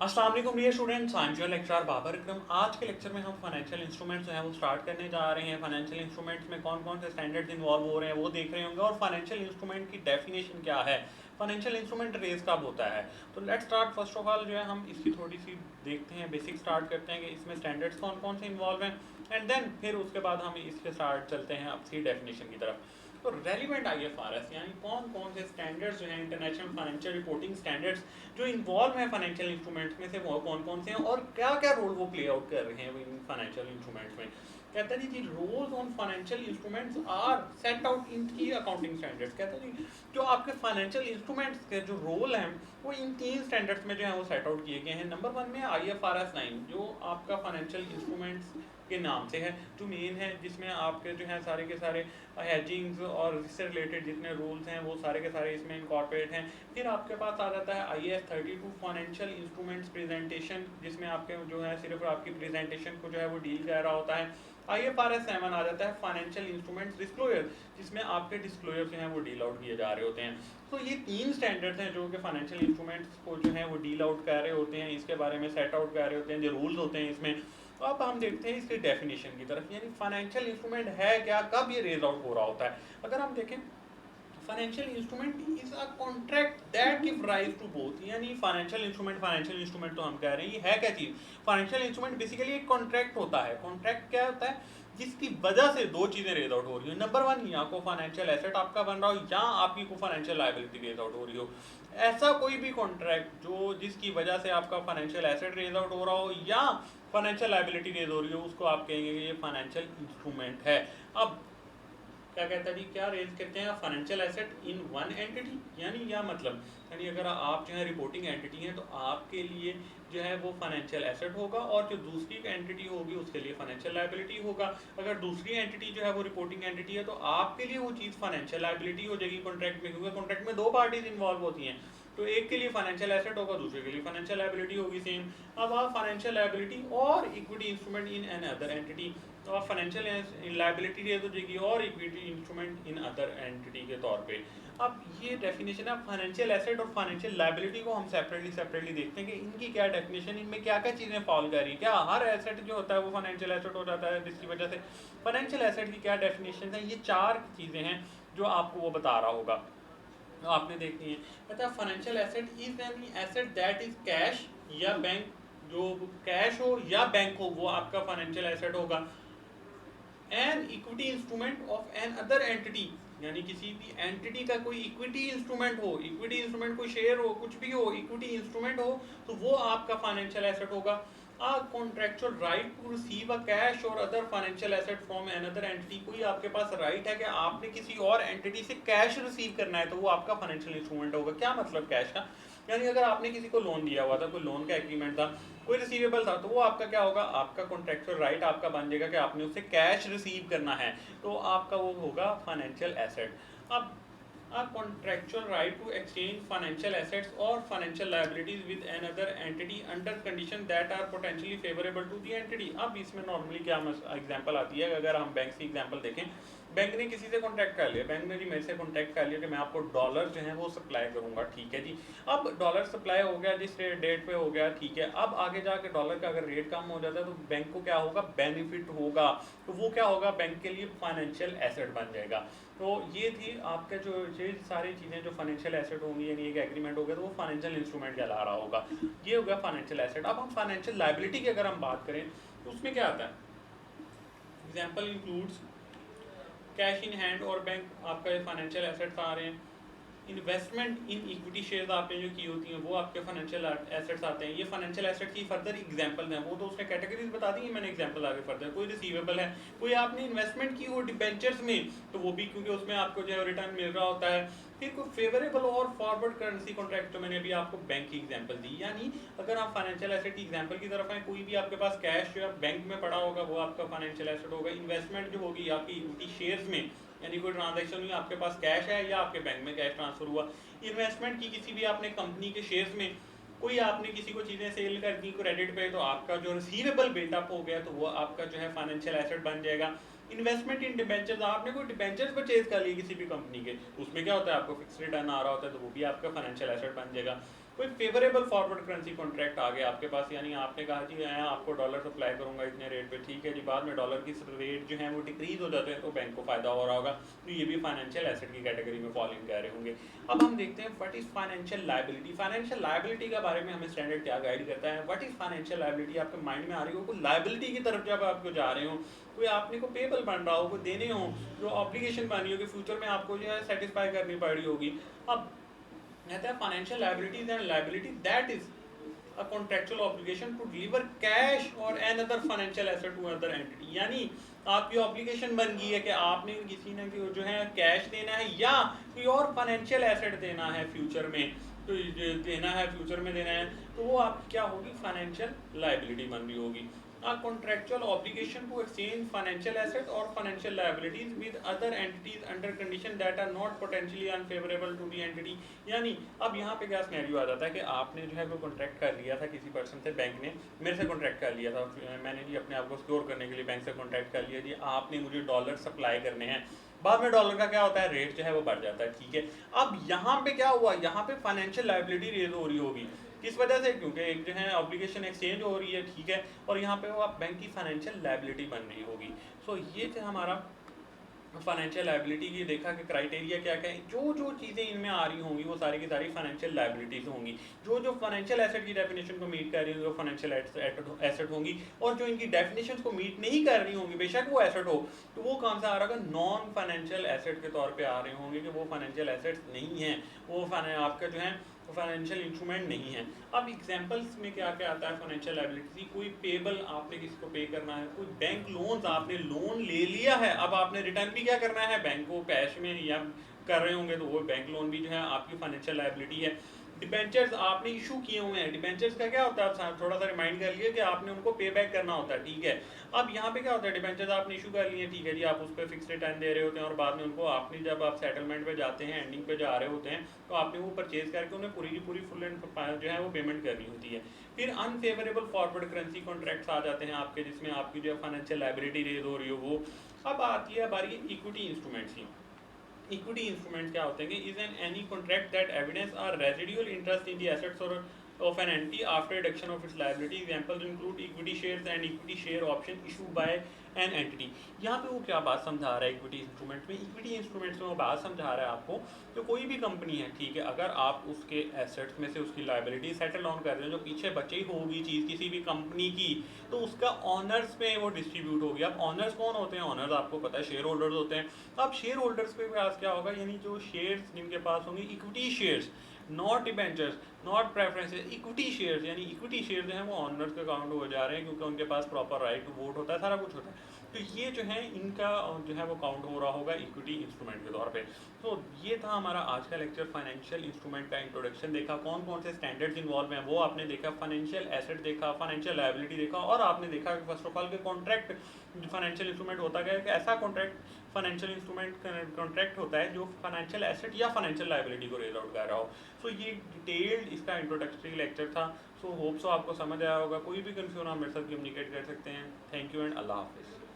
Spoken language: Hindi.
अस्सलाम वालेकुम dear students, I am your lecturer Babar Ikram. आज के लेक्चर में हम फाइनेंशियल इंस्ट्रूमेंट्स जो है वो स्टार्ट करने जा रहे हैं। फाइनेंशियल इंस्ट्रूमेंट्स में कौन कौन से स्टैंडर्ड्स इन्वॉल्व हो रहे हैं वो देख रहे होंगे, और फाइनेंशियल इंस्ट्रूमेंट की डेफिनेशन क्या है, फाइनेंशियल इंस्ट्रूमेंट रेज कब होता है। तो let's start. First of all जो है हम इसकी थोड़ी सी देखते हैं, बेसिक स्टार्ट करते हैं कि इसमें स्टैंडर्ड्स कौन कौन से इन्वॉल्व हैं, एंड देन फिर उसके बाद हम इसके स्टार्ट चलते हैं अपनी डेफिनेशन की तरफ। तो रेलिवेंट आईएफआरएस यानी कौन कौन से स्टैंडर्ड्स जो हैं, इंटरनेशनल फाइनेंशियल रिपोर्टिंग स्टैंडर्ड्स जो इन्वॉल्व हैं फाइनेंशियल इंस्ट्रूमेंट्स में से, वो कौन कौन से हैं और क्या क्या रोल वो प्ले आउट कर रहे हैं इन फाइनेंशियल इंस्ट्रूमेंट्स में। कहता है जी, roles on financial instruments are set out in three accounting standards. कहता है जी, जो आपके फाइनेंशियल इंस्ट्रूमेंट्स के जो रोल हैं वो इन तीन स्टैंडर्ड्स में जो है वो सेट आउट किए गए हैं। नंबर 1 में आईएफआरएस 9 जो आपका फाइनेंशियल इंस्ट्रूमेंट्स के नाम से है, जो मेन है, जिसमें आपके जो है सारे के सारे हेजिंग्स और इससे रिलेटेड जितने रूल्स हैं वो सारे के सारे इसमें इनकॉर्पोरेट हैं। फिर आपके पास आ जाता है IAS 32 फाइनेंशियल इंस्ट्रूमेंट्स प्रेजेंटेशन, जिसमें आपके जो है सिर्फ आपकी प्रेजेंटेशन को जो है वो डील कर रहा होता है। IFRS 7 आ जाता है फाइनेंशियल इंस्ट्रूमेंट्स डिस्क्लोजर, जिसमें आपके डिस्क्लोजर जो हैं वो डील आउट किए जा रहे होते हैं। तो ये तीन स्टैंडर्ड्स हैं जो कि फाइनेंशियल इंस्ट्रूमेंट्स को जो है वो डील आउट कर रहे होते हैं, इसके बारे में सेट आउट कर रहे होते हैं, जो रूल्स होते हैं इसमें। तो अब हम देखते हैं इसकी डेफिनेशन की तरफ, यानी फाइनेंशियल इंस्ट्रूमेंट है क्या, कब ये रेज आउट हो रहा होता है। अगर हम देखें, financial instrument is a contract that give rise to both, यानी फाइनेंशियल इंस्ट्रूमेंट तो हम कह रहे हैं ये है क्या चीज। फाइनेंशियल इंस्ट्रूमेंट बेसिकली एक कॉन्ट्रैक्ट होता है। कॉन्ट्रैक्ट क्या होता है, जिसकी वजह से दो चीजें रेज आउट हो रही हो। नंबर 1, या को फाइनेंशियल एसेट आपका बन रहा हो, या आपकी को फाइनेंशियल लायबिलिटी रेज आउट हो रही हो। ऐसा कोई भी कॉन्ट्रैक्ट जो जिसकी वजह से आपका फाइनेंशियल एसेट रेज आउट हो रहा हो या फाइनेंशियल लायबिलिटी रेज हो रही हो, उसको आप कहेंगे कि ये फाइनेंशियल इंस्ट्रूमेंट है। अब क्या कहता है जी, क्या रेज करते हैं financial asset in one entity, यानी या मतलब यानी अगर आप जो है रिपोर्टिंग एंटिटी हैं तो आपके लिए जो है वो फाइनेंशियल एसेट होगा, और जो दूसरी एंटिटी होगी उसके लिए फाइनेंशियल लायबिलिटी होगा। अगर दूसरी एंटिटी जो है वो रिपोर्टिंग एंटिटी है तो आपके लिए वो चीज़ फाइनेंशियल लायबिलिटी हो जाएगी कॉन्ट्रैक्ट में, क्योंकि कॉन्ट्रैक्ट में दो पार्टीज इन्वॉल्व होती हैं। तो एक के लिए फाइनेंशियल एसेट होगा, दूसरे के लिए फाइनेंशियल लायबिलिटी होगी सेम। अब आप फाइनेंशियल लायबिलिटी और equity instrument in an other entity, तो आप फाइनेंशियल लायबिलिटी रेज हो जाएगी और equity instrument in other entity के तौर पे। अब ये डेफिनेशन है फाइनेंशियल एसेट और फाइनेंशियल लायबिलिटी को हम सेपरेटली देखते हैं कि इनकी क्या डेफिनेशन, इनमें क्या क्या चीज़ें फॉल कर रही है। क्या हर एसेट जो होता है वो फाइनेंशियल एसेट हो जाता है जिसकी वजह से। फाइनेंशियल एसेट की क्या डेफिनेशन है, ये चार चीज़ें हैं जो आपको वो बता रहा होगा, तो आपने देखनी है। कहता है financial asset is an asset that is cash या बैंक, जो कैश हो या बैंक हो वो आपका फाइनेंशियल एसेट होगा। An equity instrument of an other entity, यानी किसी भी एंटिटी का कोई इक्विटी इंस्ट्रूमेंट हो, इक्विटी इंस्ट्रूमेंट कोई शेयर हो, कुछ भी हो, इक्विटी इंस्ट्रूमेंट हो, तो वो आपका फाइनेंशियल एसेट होगा। A contractual right to receive a cash or other financial asset from another entity, कोई आपके पास राइट है कि आपने किसी और एंटिटी से कैश रिसीव करना है, तो वो आपका फाइनेंशियल इंस्ट्रूमेंट होगा। क्या मतलब कैश का, यानी अगर आपने किसी को लोन दिया हुआ था, कोई लोन का एग्रीमेंट था, कोई रिसीवेबल था, तो वो आपका क्या होगा, आपका कॉन्ट्रेक्चुअल राइट आपका बन जाएगा कि आपने उससे कैश रिसीव करना है, तो आपका वो होगा फाइनेंशियल एसेट। अब a contractual right to exchange financial assets or financial liabilities with another entity under condition that are potentially favorable to the entity। अब इसमें नॉर्मली क्या एग्जांपल आती है, अगर हम बैंक की एग्जांपल देखें, बैंक ने किसी से कॉन्टैक्ट कर लिया, बैंक ने जी मेरे से कॉन्टैक्ट कर लिया कि मैं आपको डॉलर जो है वो सप्लाई करूंगा, ठीक है जी। अब डॉलर सप्लाई हो गया, जिस डेट पे हो गया, ठीक है। अब आगे जाके डॉलर का अगर रेट कम हो जाता है तो बैंक को क्या होगा, बेनिफिट होगा, तो वो क्या होगा, बैंक के लिए फाइनेंशियल एसेट बन जाएगा। तो ये थी आपके जो ये सारी चीज़ें जो फाइनेंशियल एसेट होंगी, यानी एक एग्रीमेंट हो गया तो वो फाइनेंशियल इंस्ट्रूमेंट कहला रहा होगा। ये हो गया फाइनेंशियल एसेट। अब हम फाइनेंशियल लायबिलिटी की अगर हम बात करें तो उसमें क्या आता है, example includes cash in hand और बैंक आपका फाइनेंशियल एसेट्स आ रहे हैं। इन्वेस्टमेंट इन इक्विटी शेयर्स आपने जो की होती हैं वो आपके फाइनेंशियल एसेट्स आते हैं। ये फाइनेंशियल एसेट की फर्दर एग्जांपल्स हैं, वो तो उसने कैटेगरीज बता दी है मैंने, एग्जांपल आगे फर्दर। कोई रिसीवेबल है, कोई आपने इन्वेस्टमेंट की हो डिबेंचर्स में, तो वो भी क्योंकि उसमें आपको जो है रिटर्न मिल रहा होता है। फिर कोई फेवरेबल और फॉरवर्ड करेंसी कॉन्ट्रैक्ट, तो मैंने अभी आपको बैंक की एग्जांपल दी। यानी अगर आप फाइनेंशियल एसेट की एग्जांपल की तरफ आए, कोई भी आपके पास कैश जो है बैंक में पड़ा होगा वो आपका फाइनेंशियल एसेट होगा। इन्वेस्टमेंट जो होगी आपकी इक्विटी शेयर्स में, यानी कोई ट्रांजैक्शन हुई, आपके पास कैश है या आपके बैंक में कैश ट्रांसफर हुआ। इन्वेस्टमेंट की किसी भी आपने कंपनी के शेयर्स में, कोई आपने किसी को चीज़ें सेल कर दी क्रेडिट पे, तो आपका जो रिसीवेबल बिल्डअप हो गया तो वो आपका जो है फाइनेंशियल एसेट बन जाएगा। इन्वेस्टमेंट इन डिबेंचर्स, आपने कोई डिबेंचर्स परचेज कर लिए किसी भी कंपनी के, तो उसमें क्या होता है, आपको फिक्स रिटर्न आ रहा होता है, तो वो भी आपका फाइनेंशियल एसेट बन जाएगा। कोई फेवरेबल फॉरवर्ड करेंसी कॉन्ट्रैक्ट आ गया आपके पास, यानी आपने कहा जी मैं आपको डॉलर सप्लाई करूंगा इतने रेट पे, ठीक है जी, बाद में डॉलर की रेट जो है वो डिक्रीज हो जाते हैं तो बैंक को फायदा हो रहा होगा, तो ये भी फाइनेंशियल एसेट की कैटेगरी में फॉल इन कह रहे होंगे। अब हम देखते हैं what is financial liability. Financial liability के बारे में हमें स्टैंडर्ड क्या गाइड करता है। व्हाट इज फाइनेंशियल लायबिलिटी आपके माइंड में आ रही हो, कोई लायबिलिटी की तरफ जब आपको जा रहे हो, कोई आपने को पेबल बन रहा हो, कोई देने हो, जो ऑब्लिगेशन बनी होगी फ्यूचर में आपको जो है सेटिस्फाई करनी पड़ी होगी। अब कहता है financial liabilities and liability that is a contractual obligation to deliver cash or another financial asset to another entity, यानी आपकी ऑब्लिगेशन बन गई है कि आपने किसी ने जो है कैश देना है या कोई और फाइनेंशियल एसेट देना है फ्यूचर में, तो देना है फ्यूचर में देना है, तो वो आपकी क्या होगी, फाइनेंशियल लायबिलिटी बन रही होगी। A contractual obligation to exchange financial asset or financial liabilities with other entities under condition that are not potentially unfavorable to the entity, यानी अब यहाँ पे क्या सिनेरियो आ जाता है कि आपने जो है वो कॉन्ट्रैक्ट कर लिया था किसी पर्सन से, बैंक ने मेरे से कॉन्ट्रैक्ट कर लिया था, मैंने जी अपने आप को सिक्योर करने के लिए बैंक से कॉन्ट्रैक्ट कर लिया जी, आपने मुझे डॉलर सप्लाई करने हैं, बाद में डॉलर का क्या होता है, रेट जो है वो बढ़ जाता है, ठीक है। अब यहाँ पे क्या हुआ, यहाँ पे फाइनेंशियल लायबिलिटी रेज हो रही होगी, किस वजह से, क्योंकि एक जो है ऑब्लिगेशन एक्सचेंज हो रही है, ठीक है, और यहाँ पे वो आप बैंक की फाइनेंशियल लायबिलिटी बन रही होगी। सो ये थे हमारा फाइनेंशियल लायबिलिटी की, देखा कि क्राइटेरिया क्या क्या है, जो जो चीज़ें इनमें आ रही होंगी वो सारी की सारी फाइनेंशियल लायबिलिटीज होंगी, जो जो फाइनेंशियल एसेट की डेफिनेशन को मीट कर रही होंगी वो फाइनेंशियल एसेट होंगी, और जो इनकी डेफिनेशन को मीट नहीं कर रही होंगी बेशक वो एसेट हो, तो वो कौन सा आ रहा होगा, नॉन फाइनेंशियल एसेट के तौर पर आ रहे होंगे, कि वो फाइनेंशियल एसेट्स नहीं है, वो आपका जो है फाइनेंशियल इंस्ट्रूमेंट नहीं है। अब एग्जांपल्स में क्या क्या आता है फाइनेंशियल लायबिलिटी, कोई पेबल आपने किसी को पे करना है, कोई बैंक लोन्स आपने लोन ले लिया है, अब आपने रिटर्न भी क्या करना है, बैंक को कैश में या कर रहे होंगे, तो वो बैंक लोन भी जो है आपकी फाइनेंशियल लायबिलिटी है। डिबेंचर्स आपने इशू किए हुए हैं, डिबेंचर्स का क्या होता है, आप थोड़ा सा रिमाइंड कर लिए कि आपने उनको पे बैक करना होता है, ठीक है। अब यहाँ पे क्या होता है, डिबेंचर्स आपने इशू कर लिए, ठीक है जी, आप उस पर फिक्स रिटर्न दे रहे होते हैं, और बाद में उनको आपने जब आप सेटलमेंट पे जाते हैं, एंडिंग पे जा रहे होते हैं, तो आपने वो परचेज करके उन्हें पूरी की पूरी फुल एंड जो है वो पेमेंट करनी होती है। फिर अनफेवरेबल फॉरवर्ड करेंसी कॉन्ट्रैक्ट्स आ जाते हैं आपके, जिसमें आपकी जो है फाइनेंशियल लायबिलिटी रेज हो रही हो वो। अब आती है बारी इक्विटी इंस्ट्रूमेंट्स की। इक्विटी इंस्ट्रूमेंट क्या होते हैं, is an any contract that evidence are residual interest in the assets और of an entity after reduction of its liability. Examples include equity shares and equity share option issued by an entity. यहाँ पे वो क्या बात समझा रहा है इक्विटी इंस्ट्रूमेंट में, इक्विटी इंस्ट्रूमेंट्स में वो बात समझा रहा है आपको कि कोई भी कंपनी है, ठीक है, अगर आप उसके एसेट्स में से उसकी लायबिलिटी सेटल ऑन कर रहे हो, जो पीछे बची होगी चीज़ किसी भी कंपनी की, तो उसका ऑनर्स पे वो डिस्ट्रीब्यूट होगी। अब ऑनर्स कौन होते हैं, ऑनर्स आपको पता है शेयर होल्डर्स होते हैं। अब शेयर होल्डर्स पे पास क्या होगा, यानी जो शेयर्स जिनके पास होंगे, equity shares, not debentures, not preferences, equity shares, यानी इक्विटी शेयर जो है वो ऑनर्स के अकाउंट हो जा रहे हैं, क्योंकि उनके पास प्रॉपर राइट टू वोट होता है, सारा कुछ होता है, तो ये जो है इनका जो है वो काउंट हो रहा होगा इक्विटी इंस्ट्रूमेंट के तौर पे। तो ये था हमारा आज का लेक्चर, फाइनेंशियल इंस्ट्रूमेंट का इंट्रोडक्शन देखा, कौन कौन से स्टैंडर्ड्स इन्वॉल्व हैं वो आपने देखा, फाइनेंशियल एसेट देखा, फाइनेंशियल लायबिलिटी देखा, और आपने देखा कि फर्स्ट ऑफ ऑल के कॉन्ट्रैक्ट फाइनेंशियल इंस्ट्रूमेंट होता है कि ऐसा कॉन्ट्रैक्ट फाइनेंशियल इंस्ट्रूमेंट कॉन्ट्रैक्ट होता है जो फाइनेंशियल एसेट या फाइनेंशियल लायबिलिटी को रेज आउट कर रहा हो। सो ये डिटेल्ड इसका इंट्रोडक्टरी लेक्चर था। सो होप सो आपको समझ आया होगा, कोई भी कंफ्यूजन आप मेरे साथ कम्युनिकेट कर सकते हैं। थैंक यू एंड अल्लाह हाफिज़।